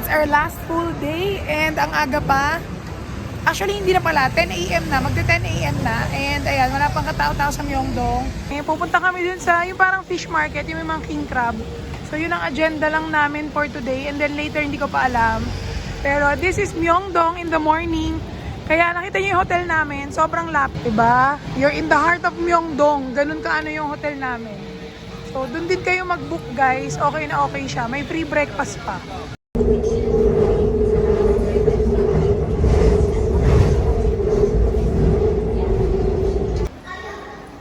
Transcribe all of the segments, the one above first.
It's our last full day and ang aga pa. Actually, hindi na pala. 10 a.m. na. Magda 10 a.m. na. And ayan, wala pang katao-tao sa Myeongdong. Pupunta kami dun sa yung parang fish market, yung may mga king crab. So yun ang agenda lang namin for today. And then later, hindi ko pa alam. Pero this is Myeongdong in the morning. Kaya nakita niyo yung hotel namin. Sobrang lapit, diba? You're in the heart of Myeongdong. Ganun ka ano yung hotel namin. So dun din kayo mag-book guys. Okay na okay siya. May free breakfast pa.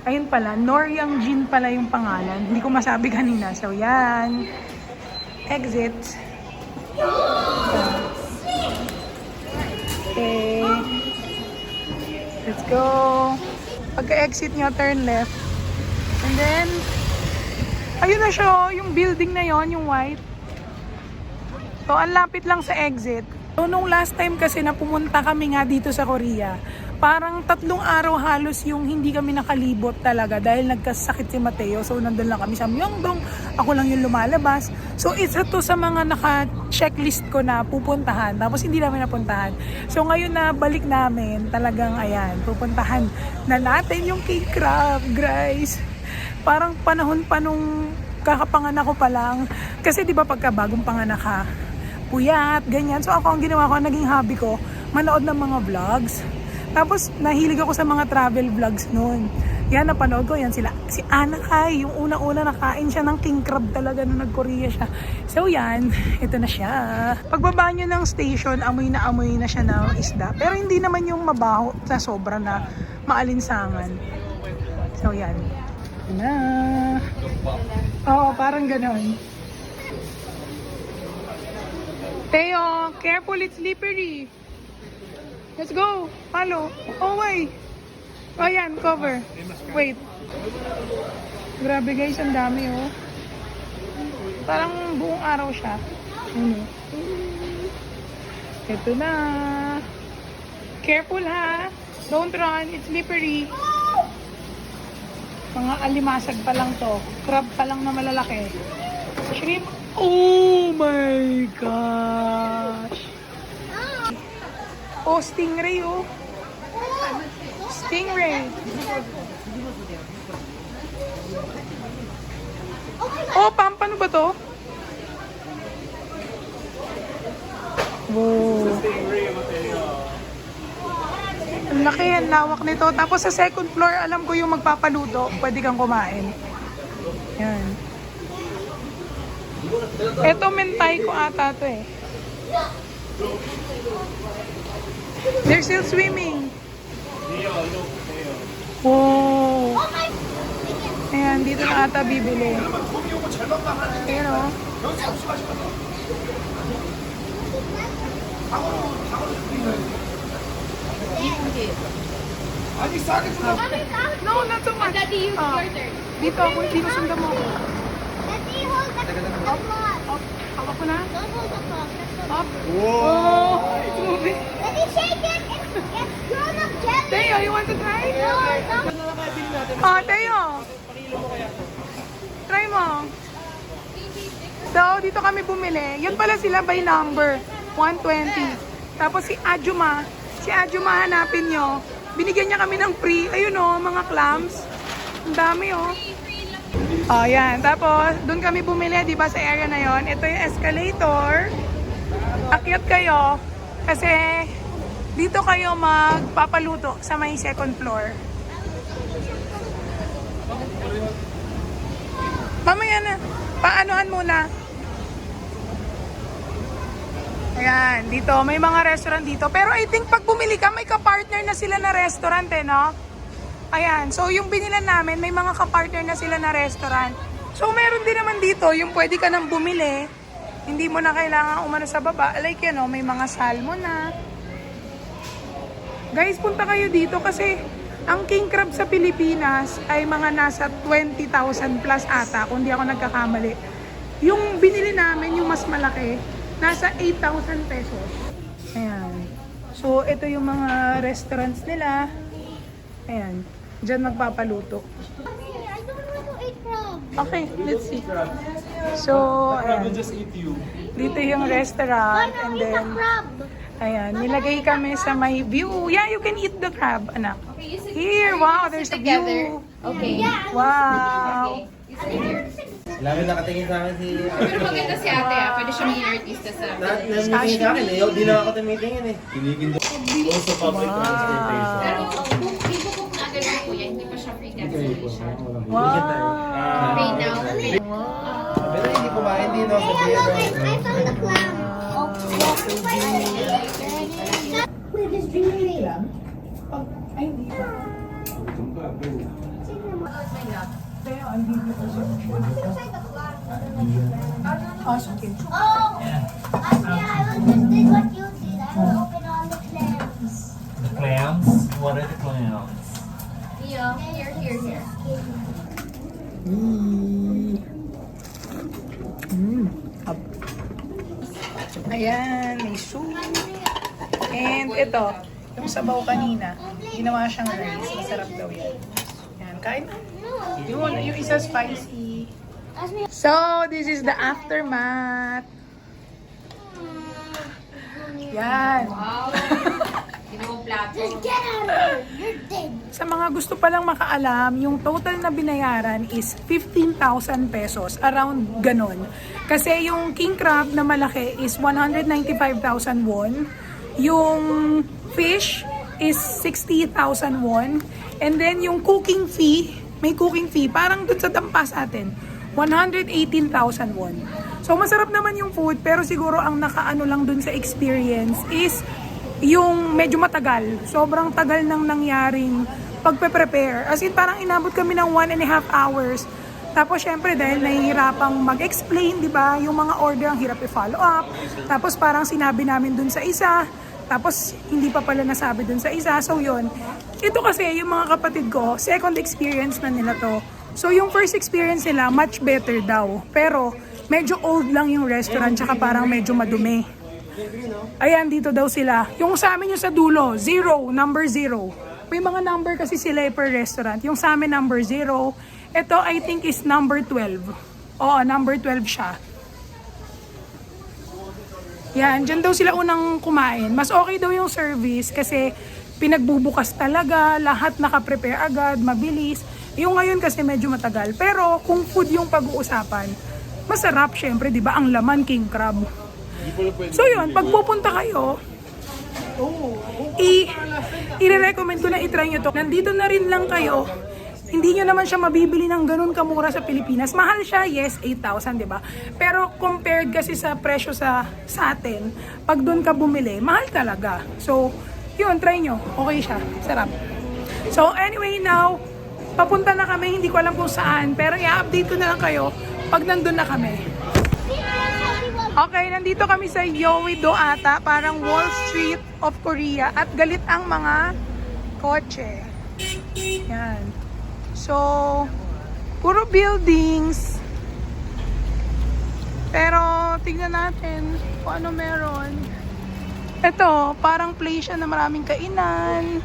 Ayun pala, Noryangjin pala yung pangalan. Hindi ko masabi kanina. So, yan. Exit. Okay. Let's go. Pagka-exit nyo, turn left. And then, ayun na siya. Yung building na yon, yung white. So, ang lapit lang sa exit. So, nung last time kasi na pumunta kami nga dito sa Korea, parang 3 araw halos yung hindi kami nakalibot talaga dahil nagkasakit si Mateo. So, nandun lang kami sa Myeongdong. Ako lang yung lumalabas. So, isa to sa mga naka-checklist ko na pupuntahan. Tapos, hindi namin napuntahan. So, ngayon na balik namin, talagang ayan, pupuntahan na natin yung king crab, guys. Parang panahon pa nung kakapanganak ko pa lang. Kasi, di ba, pagka bagong panganak ka, puyat, ganyan. So, ako ang ginawa ko, naging hobby ko, manood ng mga vlogs. Tapos, nahilig ako sa mga travel vlogs noon. Yan, napanood ko. Yan sila. Si Anna Kai, yung una-una nakain siya ng king crab talaga nung nag-Korea siya. So, yan. Ito na siya. Pagbaba nyo ng station, amoy na siya ng isda. Pero hindi naman yung mabaho sa sobra na maalinsangan. So, yan. Ito na. Oo, parang ganon. Teo, careful, it's slippery. Let's go. Follow. Oh, wait. Oh, yan. Cover. Wait. Grabe guys, ang dami oh. Parang buong araw siya. Ito na. Careful ha. Don't run. It's slippery. Mga alimasag pa lang to. Crab pa lang na malalaki. Shrimp. Oh my gosh. Oh, stingray oh. Stingray. Oh, pampano ba to? Wow. Ang laki, ang lawak nito. Tapos sa second floor, alam ko yung magpapaluto. Pwede kang kumain. Yan. Ito, mentay ko ata to eh. They're still swimming. Wow. Ayan, dito na ata bibili. Pero, no, not so much. Dito ako, dito sundan mo ako. Up. Hawak ko na. Up. Whoa. It's moving. Shake it! It's grown up jelly! Teo, you want to try? No. Oh, Teo. Try mo. So, dito kami bumili. Yun pala sila by number. 120. Tapos si Ajuma hanapin nyo. Binigyan niya kami ng free. Ayun oh, mga clams. Ang dami oh. Oh, yan. Tapos, doon kami bumili, di ba, sa area na yon. Ito yung escalator. Akyat kayo. Kasi, dito kayo magpapaluto sa may second floor. Mamaya na. Paanohan muna. Ayan, dito. May mga restaurant dito. Pero I think pag bumili ka, may kapartner na sila na restaurant eh, no? Ayan. So, yung binilan namin, may mga kapartner na sila na restaurant. So, meron din naman dito, yung pwede ka nang bumili. Hindi mo na kailangan umano sa baba. Like yan, no? May mga salmon na. Guys, punta kayo dito kasi ang king crab sa Pilipinas ay mga nasa 20,000 plus ata, kung di ako nagkakamali. Yung binili namin, yung mas malaki, nasa 8,000 pesos. Ayan. So, ito yung mga restaurants nila. Ayan. Diyan magpapaluto. I don't want to eat crab. Okay, let's see. So, I will ayan. just eat you. Dito yung restaurant. And Eat the then, crab. ayan, nilagay kami sa may view. Yeah, you can eat the crab, anak. Here, wow, there's a view. Okay. Wow. Lagi nakatingin sa akin si... Pero maganda si ate ah. Pwede siya maging artista sa... Namitingin sa akin eh. Di na ako tumitingin eh. Kiligin doon. Also public transportation. Pero dito po na agad po kuya, hindi pa siya free cancellation. Wow. Pay now. Pero hindi kumain din ako sa Hey, look, beer. I found the clam. Oh, Wait, this drink lang? Ay, hindi pa. Kaya, hindi pa siya. Oh, sige. Oh, I was just did what you did. I will open all the clams. Clams? What are the clams? Yeah, here. Ayan, may soup. And ito, yung sabaw kanina, ginawa siyang rice. Masarap daw yan. Yan, kain na. Yung isa spicy. So, this is the aftermath. Yan. Ginawang plato. Just get out of here. You're dead. Sa mga gusto palang makaalam, yung total na binayaran is 15,000 pesos. Around ganon. Kasi yung king crab na malaki is 195,000 won. Yung fish is 60,000 won. And then yung cooking fee, may cooking fee, parang dun sa tampas atin, 118,000 won. So masarap naman yung food, pero siguro ang nakaano lang dun sa experience is yung medyo matagal. Sobrang tagal nang nangyaring pagpe-prepare. As in, parang inabot kami ng 1.5 hours. Tapos, syempre, dahil nahihirapang mag-explain, di ba? Yung mga order, ang hirap i-follow up. Tapos, parang sinabi namin dun sa isa. Tapos, hindi pa pala nasabi dun sa isa. So, yun. Ito kasi, yung mga kapatid ko, second experience na nila to. So, yung first experience nila, much better daw. Pero, medyo old lang yung restaurant, tsaka parang medyo madumi. Ayan, dito daw sila. Yung sa amin yung sa dulo, 0, number 0. May mga number kasi sila per restaurant. Yung sa amin, number 0. Ito, I think, is number 12. Oo, number 12 siya. Yan, dyan daw sila unang kumain. Mas okay daw yung service kasi pinagbubukas talaga, lahat nakaprepare agad, mabilis. Yung ngayon kasi medyo matagal. Pero kung food yung pag-uusapan, masarap syempre, di ba? Ang laman, king crab. So yun, pag pupunta kayo, i-recommend ko na i-try nyo to. Nandito na rin lang kayo, hindi nyo naman siya mabibili ng ganun kamura sa Pilipinas. Mahal siya, yes, 8,000, di ba? Pero compared kasi sa presyo sa atin, pag doon ka bumili, mahal talaga. So, yun, try nyo. Okay siya. Sarap. So, anyway, now, papunta na kami. Hindi ko alam kung saan, pero i-update ko na lang kayo pag nandun na kami. Okay, nandito kami sa Yeouido ata, parang Wall Street of Korea, at galit ang mga kotse. Yan. So, puro buildings. Pero, tignan natin kung ano meron. Ito, parang place siya na maraming kainan.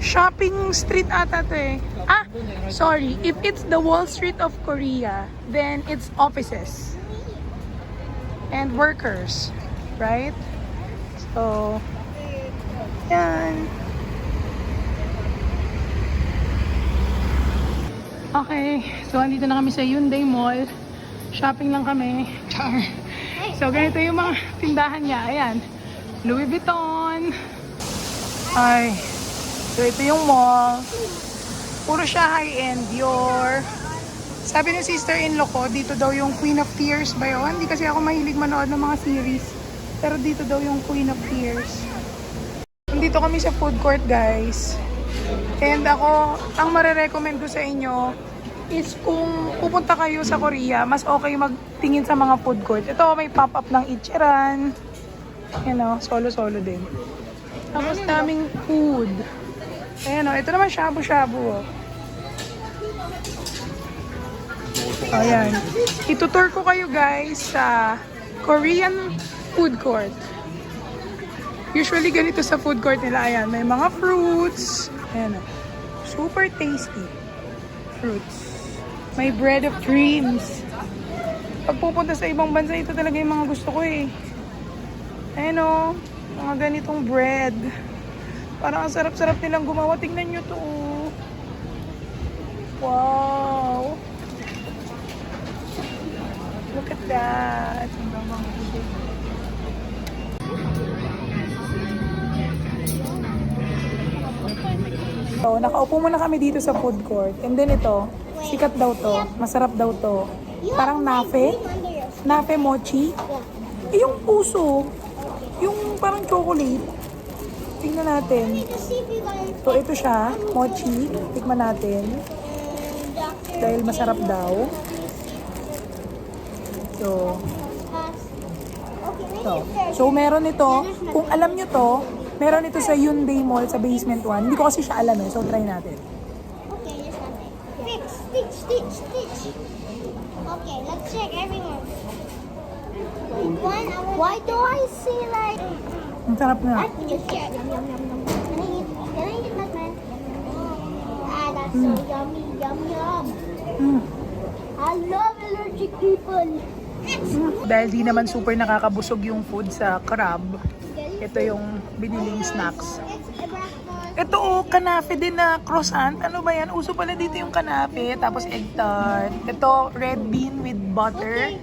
Shopping street ata to eh. Ah, sorry. If it's the Wall Street of Korea, then it's offices and workers, right? So, yan. Okay, so andito na kami sa Hyundai Mall. Shopping lang kami. Char. So, ganito yung mga tindahan niya. Ayan. Louis Vuitton. Ay. So, ito yung mall. Puro siya high-end. Dior. Sabi ng sister-in-law ko, dito daw yung Queen of Tears ba yun? Hindi kasi ako mahilig manood ng mga series. Pero dito daw yung Queen of Tears. Dito kami sa food court, guys. And ako, ang marirecommend ko sa inyo is kung pupunta kayo sa Korea, mas okay magtingin sa mga food court. Ito, may pop-up ng Ichiran. You know, solo-solo din. Tapos daming food. Ayan o, ito naman shabu-shabu o. Ayan. Itutur ko kayo guys sa Korean food court. Usually ganito sa food court nila. Ayan, may mga fruits. Ayan o. Super tasty. Fruits. May bread of dreams. Pag pupunta sa ibang bansa, ito talaga yung mga gusto ko eh. Ayan o, mga ganitong bread. Parang ang sarap-sarap nilang gumawa. Tingnan nyo to. Wow! Look at that. So, nakaupo muna kami dito sa food court. And then ito, sikat daw to. Masarap daw to. Parang nafe. Nafe mochi. Eh, yung puso. Yung parang chocolate. Tingnan natin. So, ito siya. Mochi. Tikman natin. Dahil masarap daw. So meron ito. Kung alam nyo to, meron ito sa Hyundai Mall sa basement 1. Hindi ko kasi siya alam eh. So, try natin. Okay, there's nothing. Stitch. Okay, let's check everyone. Why do I see like... Ang sarap na. I just get yum yum yum yum. Can I eat that man? Ah, that's so yummy, yum yum. I love allergic people. Dahil di naman super nakakabusog yung food sa crab, ito yung biniling snacks. It's a breakfast. Ito oh, kanafe din na croissant. Ano ba yan? Uso pala dito yung kanafe. Tapos egg tart. Ito, red bean with butter.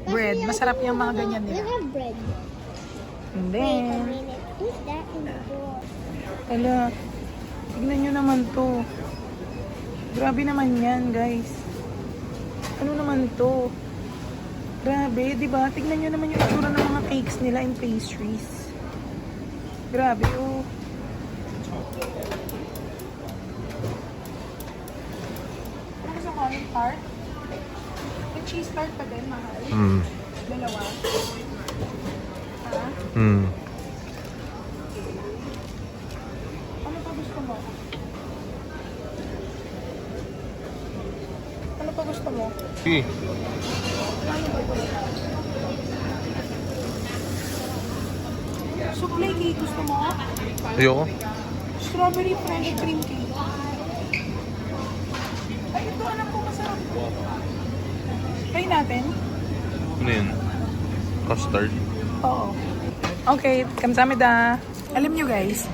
Bread. Masarap yung mga ganyan We nila. have bread. And Wait a then, minute. Who's that in the door? ala, tignan nyo naman to. Grabe naman yan, guys. Ano naman to? Grabe, di ba? Tignan nyo naman yung itsura ng mga cakes nila and pastries. Grabe, oh. Ano gusto ko? Yung tart? May cheese tart pa din, mahal. Dalawa. Ha? Ano pa gusto mo? Ano pa gusto mo? Sige. Souffle cake gusto mo? Ayoko. Strawberry fresh cream cake. Ay, ito alam ko masarap. Try natin? Ano yun? Custard. Oo. Okay, kamsamida. Alam nyo guys,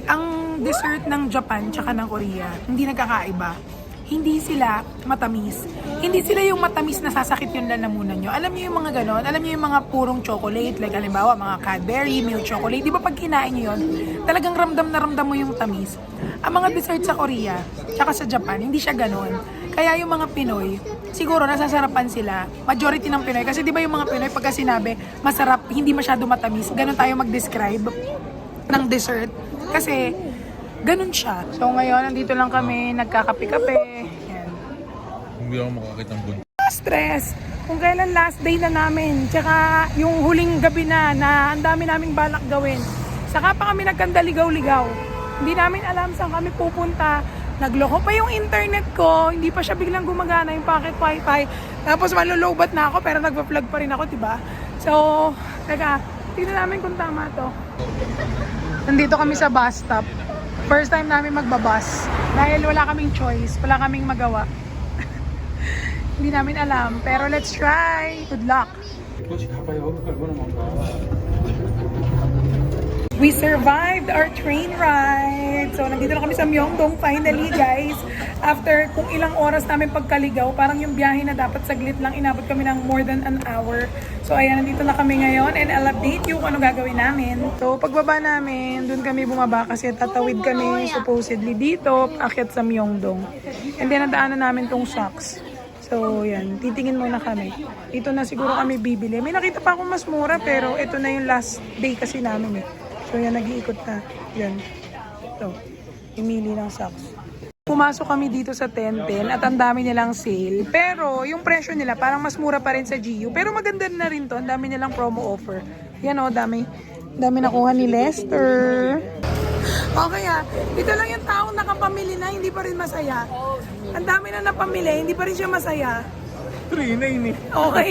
ang dessert ng Japan tsaka ng Korea, hindi nagkakaiba. Hindi sila matamis. Hindi sila yung matamis na sasakit yung lalamunan nyo. Alam nyo yung mga ganon? Alam nyo yung mga purong chocolate? Like halimbawa, mga Cadbury, milk chocolate. Di ba pag kinain nyo yun, talagang ramdam na ramdam mo yung tamis. Ang mga dessert sa Korea, tsaka sa Japan, hindi siya ganon. Kaya yung mga Pinoy, siguro nasasarapan sila. Majority ng Pinoy. Kasi di ba yung mga Pinoy, pagka sinabi, masarap, hindi masyado matamis. Ganon tayo mag-describe ng dessert. Kasi, ganun siya. So ngayon, nandito lang kami, nagkakape-kape. Yan. Hindi ako makakita ng buntis. Stress. Kung kailan last day na namin. Tsaka yung huling gabi na ang dami naming balak gawin. Saka pa kami nagkandaligaw-ligaw. Hindi namin alam saan kami pupunta. Nagloko pa yung internet ko. Hindi pa siya biglang gumagana yung pocket wifi. Tapos malulowbat na ako pero nagpa-vlog pa rin ako, diba? So, tignan namin kung tama to. Nandito kami sa bus stop. First time namin magbabas. Dahil wala kaming choice. Wala kaming magawa. Hindi namin alam. Pero let's try. Good luck. We survived our train ride. So, nandito na kami sa Myeongdong finally, guys. After kung ilang oras namin pagkaligaw, parang yung biyahe na dapat saglit lang, inabot kami ng more than an hour. So, ayan, nandito na kami ngayon and I'll update you kung ano gagawin namin. So, pagbaba namin, dun kami bumaba kasi tatawid kami supposedly dito, akyat sa Myeongdong. And then, nadaanan namin tong socks. So, yan. Titingin muna kami. Ito na siguro kami bibili. May nakita pa akong mas mura pero ito na yung last day kasi namin eh. So, yan. Nag-iikot na. Yan. Ito. Imili ng socks. Pumasok kami dito sa 1010 at ang dami nilang sale. Pero, yung presyo nila parang mas mura pa rin sa GU. Pero maganda na rin to. Ang dami nilang promo offer. Yan o, dami nakuha ni Lester. Okay ito lang yung taong nakapamili na hindi pa rin masaya. Ang dami na napamili, hindi pa rin siya masaya. 3.9 eh. Okay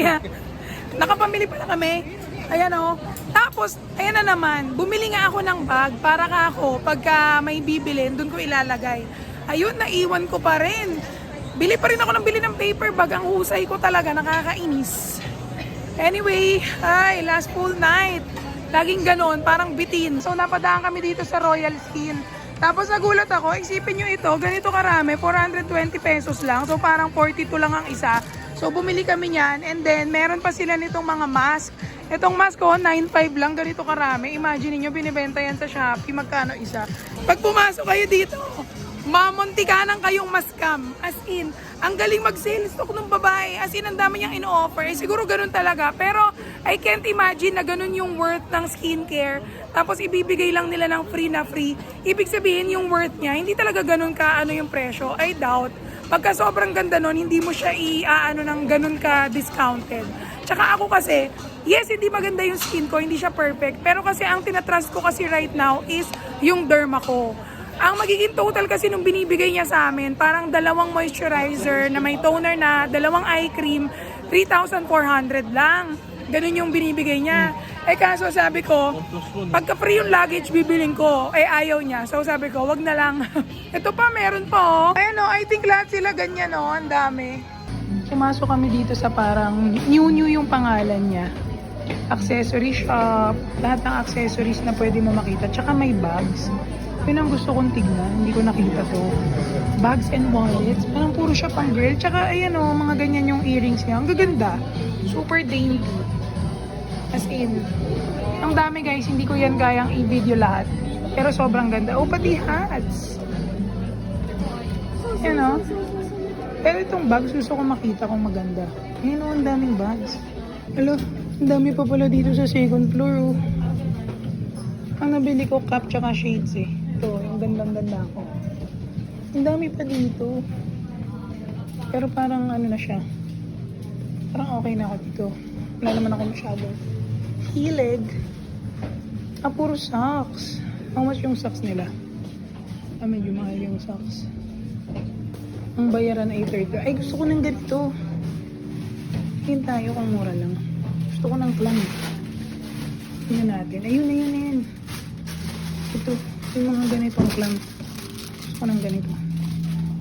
nakapamili pala kami. Ayan o. Tapos, ayan na naman, bumili nga ako ng bag para ka ako, pagka may bibilin, doon ko ilalagay. Ayun, naiwan ko pa rin. Bili pa rin ako ng bili ng paper bag. Ang husay ko talaga, nakakainis. Anyway, ay, last full night. Laging ganon, parang bitin. So, napadaan kami dito sa Royal Skin. Tapos nagulat ako, isipin nyo ito, ganito karami, 420 pesos lang. So, parang 42 lang ang isa. So, bumili kami niyan. And then, meron pa sila nitong mga mask. Itong mask ko, 9.5 lang, ganito karami. Imagine niyo binibenta yan sa Shopee, magkano isa. Pag pumasok kayo dito, mamontikanan kayong maskam. As in, ang galing mag-sales stock ng babae. As in, ang dami niyang ino-offer. Eh, siguro ganun talaga. Pero, I can't imagine na ganun yung worth ng skincare. Tapos, ibibigay lang nila ng free na free. Ibig sabihin, yung worth niya, hindi talaga ganun ka ano yung presyo. I doubt. Pagka sobrang ganda nun, hindi mo siya i-ano ng ganun ka discounted. Tsaka ako kasi, yes, hindi maganda yung skin ko, hindi siya perfect. Pero kasi ang tinatrust ko kasi right now is yung derma ko. Ang magiging total kasi nung binibigay niya sa amin, parang 2 moisturizer na may toner na, 2 eye cream, 3,400 lang. Ganun yung binibigay niya. Eh kaso sabi ko, pagka free yung luggage bibiling ko, eh ayaw niya. So sabi ko, wag na lang. Ito pa, meron pa oh. Ayan oh, I think lahat sila ganyan oh, ang dami. Pumasok kami dito sa parang new yung pangalan niya. Accessory shop, lahat ng accessories na pwede mo makita. Tsaka may bags. Yun ang gusto kong tignan, hindi ko nakita to. Bags and wallets, parang puro siya pang girl. Tsaka ayan o, mga ganyan yung earrings niya. Ang gaganda, super dainty. As in, ang dami guys, hindi ko yan kayang i-video lahat. Pero sobrang ganda. Oh, pati hats. Yan o. Pero itong bags, gusto ko makita kung maganda. Ayan o, ang daming bags. Hello, ang dami pa pala dito sa second floor oh. Ang nabili ko, cap tsaka shades eh. Ito, yung gandang-ganda ko. Ang dami pa dito. Pero parang ano na siya. Parang okay na ako dito. Wala naman ako masyado. Hilig. Ah, puro socks. How much yung socks nila? Ah, medyo mahal yung socks. Ang bayaran ay 30. Ay, gusto ko ng ganito. Tingin tayo kung mura lang. Gusto ko ng clam. Tingnan natin. Ayun. Ito, yung mga ganitong clam. Gusto ko ng ganito.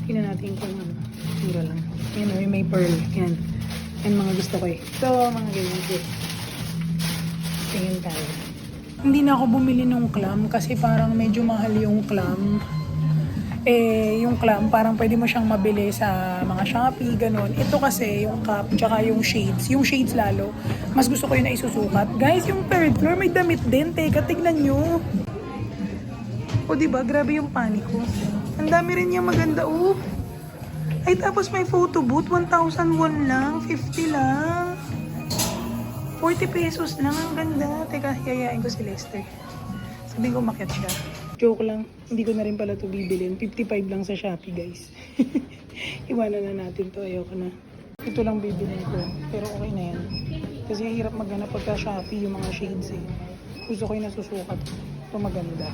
Tingnan natin kung ano. Mura lang. Ayan, may pearl. Yan. Yan mga gusto ko eh. Ito, mga ganyan. Tingin tayo. Hindi na ako bumili ng clam kasi parang medyo mahal yung clam. Eh, yung clam, parang pwede mo siyang mabili sa mga Shopee, ganun. Ito kasi, yung cap, tsaka yung shades lalo, mas gusto ko yun na isusukat. Guys, yung third floor, may damit din. Teka, tignan nyo. O, diba? Grabe yung paniko. Ang dami rin niya maganda, oh. Ay, tapos may photo booth, 1,001 lang, 50 lang. 40 pesos lang, ang ganda. Teka, yayain ko si Lester. Sabi ko, makiat siya. Joke lang, hindi ko na rin pala ito bibilin. 55 lang sa Shopee, guys. Iwanan na natin to, ayoko na. Ito lang bibilin ko, pero okay na yan. Kasi hirap maghanap pagka Shopee yung mga shades eh. Gusto ko yung nasusukat. Ito maganda.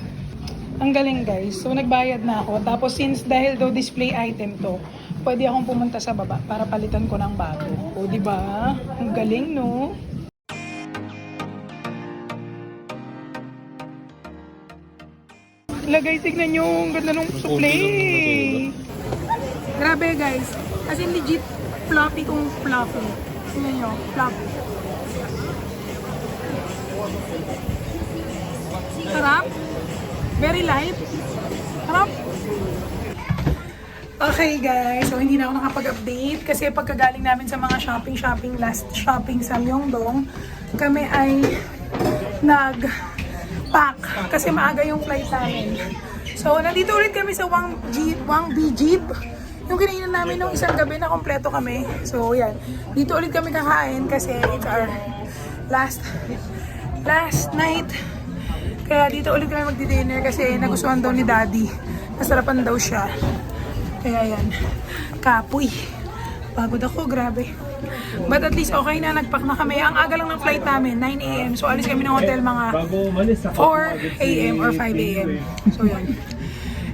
Ang galing guys. So nagbayad na ako. Tapos since dahil daw display item to, pwede akong pumunta sa baba para palitan ko ng bago. O diba? Ang galing no? Hala guys, tignan nyo. Ang ganda ng suklay. Grabe guys. As in legit fluffy kung fluffy. Tignan nyo. Fluffy. Sarap. Very light. Sarap. Okay guys. So hindi na ako nakapag-update. Kasi pagkagaling namin sa mga last shopping sa Myeongdong, kami ay nag-pack. Kasi maaga yung flight namin. So nandito ulit kami sa Wangbi Jeep. Yung kinainan namin nung isang gabi na kompleto kami. So yan. Dito ulit kami kakain kasi it's our last night. Kaya dito ulit kami magdi-dinner kasi nagustuhan daw ni Daddy. Nasarapan daw siya. Kaya yan. Kapoy. Pagod ako, grabe. But at least okay na, nagpack na kami. Ang aga lang ng flight namin, 9 a.m. So alis kami ng hotel mga 4 a.m. or 5 a.m. So yun.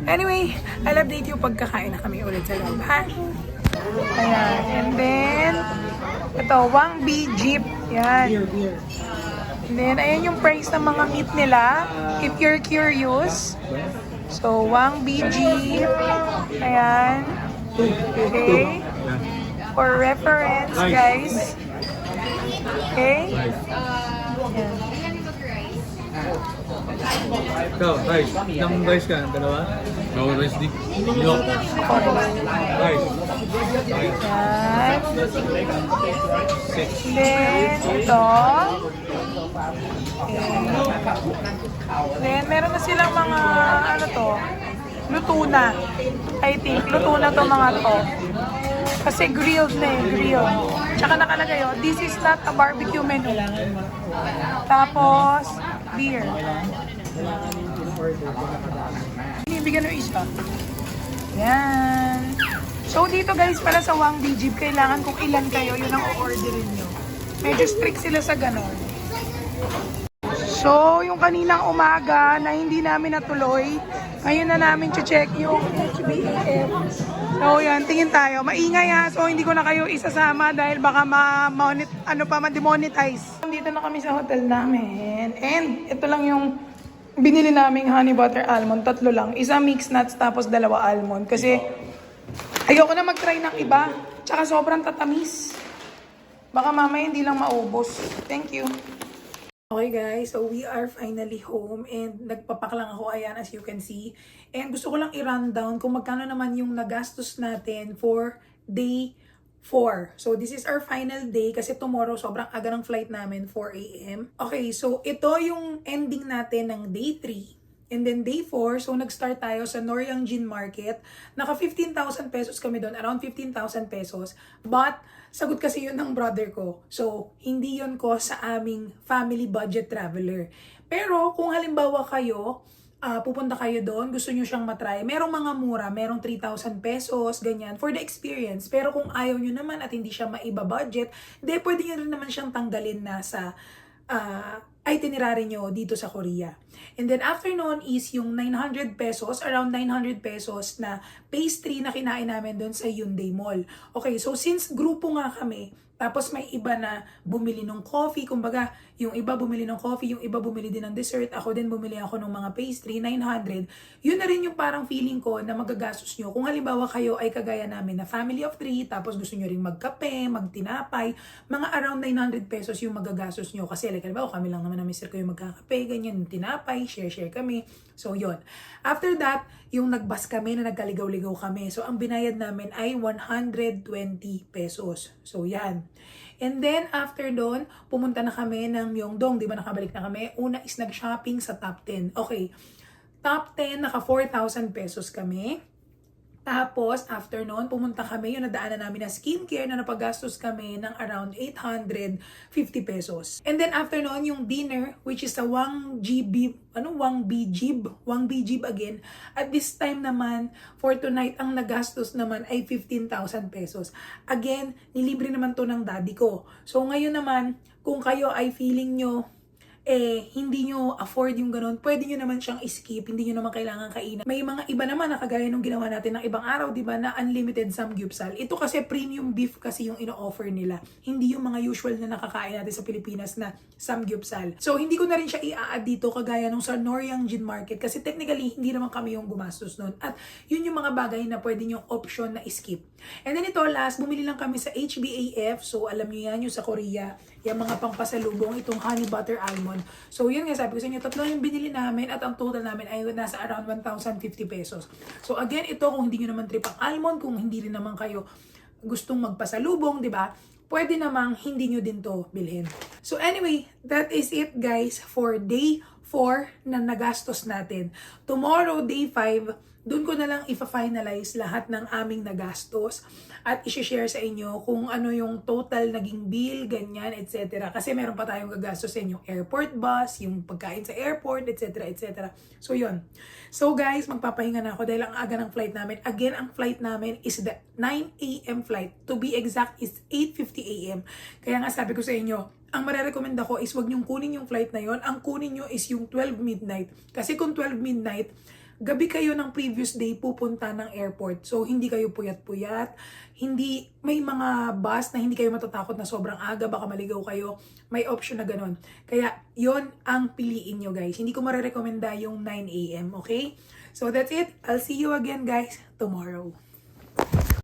Anyway, I'll update you pagkakain na kami ulit sa loob, ha? Ayan. And then, ito, Wangbi Jeep. Yan. And then, ayan yung price ng mga meat nila. If you're curious. So, Wangbi Jeep. Ayan. Okay? For reference, guys. Okay? Yan. Ikaw, rice. Ilang rice ka? Dalawa? No, rice di. Milk. Rice. Yan. Then, ito. Okay. Then, meron na silang mga, ano to, luto na. I think, luto na to mga to. Kasi grilled na eh, grilled. Tsaka nakalagay oh, this is not a barbecue menu. Tapos, beer. Binibigyan ng isa. Yan. So, dito guys, pala sa Wang Bijib, kailangan kung ilan kayo, yun ang o-orderin nyo. Medyo strict sila sa ganon. So, yung kaninang umaga na hindi namin natuloy, ngayon na namin check yung HBAF. So, yan, tingin tayo. Maingay ha, so hindi ko na kayo isasama dahil baka ma-demonetize. Dito na kami sa hotel namin. And ito lang yung binili naming honey butter almond. 3 lang. Isa mixed nuts tapos 2 almond. Kasi ayoko na mag-try ng iba. Tsaka sobrang tatamis. Baka mamaya hindi lang maubos. Thank you. Okay guys, so we are finally home and nagpapak lang ako, ayan, as you can see. And gusto ko lang i-rundown kung magkano naman yung nagastos natin for day 4. So this is our final day kasi tomorrow sobrang aga ng flight namin, 4 a.m. Okay, so ito yung ending natin ng day 3. And then day 4, so nag-start tayo sa Noryangjin Market. Naka 15,000 pesos kami doon, around 15,000 pesos. But sagot kasi yun ng brother ko. So, hindi yun ko sa aming family budget traveler. Pero, kung halimbawa kayo, pupunta kayo doon, gusto nyo siyang matry, merong mga mura, merong 3,000 pesos, ganyan, for the experience. Pero kung ayaw nyo naman at hindi siya maiba-budget, pwede nyo rin naman siyang tanggalin na sa itinerary nyo dito sa Korea. And then after noon is yung 900 pesos, around 900 pesos na pastry na kinain namin doon sa Hyundai Mall. Okay, so since grupo nga kami, tapos may iba na bumili ng coffee, kumbaga yung iba bumili ng coffee, yung iba bumili din ng dessert, ako din bumili ako ng mga pastry, 900. Yun na rin yung parang feeling ko na magagastos nyo. Kung halimbawa kayo ay kagaya namin na family of 3, tapos gusto nyo rin magkape, magtinapay, mga around 900 pesos yung magagastos nyo. Kasi like halimbawa kami lang naman na mister ko yung magkakape, ganyan, tinapay, share kami. So yun. After that, yung nagbus kami na nagkaligaw-ligaw kami. So ang binayad namin ay 120 pesos. So yan. And then, after doon, pumunta na kami ng Myeongdong. Di ba nakabalik na kami? Una is nag-shopping sa top 10. Okay. Top 10, naka 4,000 pesos kami. Tapos, after noon, pumunta kami, yung nadaanan namin na skincare na napagastos kami ng around 850 pesos. And then, after noon, yung dinner, which is sa Wang Bijib again. At this time naman, for tonight, ang nagastos naman ay 15,000 pesos. Again, nilibre naman to ng daddy ko. So, ngayon naman, kung kayo ay feeling nyo, hindi nyo afford yung ganun, pwede nyo naman siyang skip, hindi nyo naman kailangan kainan. May mga iba naman na kagaya nung ginawa natin ng ibang araw, di ba, na unlimited samgyupsal. Ito kasi premium beef kasi yung ino-offer nila. Hindi yung mga usual na nakakain natin sa Pilipinas na samgyupsal. So, hindi ko na rin siya i-add dito kagaya nung sa Noryangjin Market kasi technically, hindi naman kami yung gumastos nun. At yun yung mga bagay na pwede nyong option na skip. And then ito, last, bumili lang kami sa HBAF. So, alam nyo yan, yung sa Korea, yung mga pangpasalubong, itong honey butter almond. So, yun nga, sabi ko sa inyo, 3 yung binili namin at ang total namin ay nasa around 1,050 pesos. So, again, ito kung hindi nyo naman trip ang almond, kung hindi rin naman kayo gustong magpasalubong, di ba? Pwede namang hindi nyo din to bilhin. So, anyway, that is it, guys, for day 4 na nagastos natin. Tomorrow, day 5, doon ko na lang ipa-finalize lahat ng aming nagastos at i-share sa inyo kung ano yung total naging bill, ganyan, etc. Kasi meron pa tayong gagastosin, yung airport bus, yung pagkain sa airport, etc. etc. So, yun. So, guys, magpapahinga na ako dahil ang aga ng flight namin. Again, ang flight namin is the 9 a.m. flight. To be exact, is 8:50 a.m. Kaya nga sabi ko sa inyo, ang marerecommend ako is wag niyong kunin yung flight na yon. Ang kunin niyo is yung 12 midnight. Kasi kung 12 midnight, gabi kayo ng previous day pupunta ng airport. So, hindi kayo puyat-puyat. Hindi, may mga bus na hindi kayo matatakot na sobrang aga, baka maligaw kayo. May option na ganun. Kaya, yon ang piliin nyo, guys. Hindi ko marerekomenda yung 9 a.m., okay? So, that's it. I'll see you again, guys, tomorrow.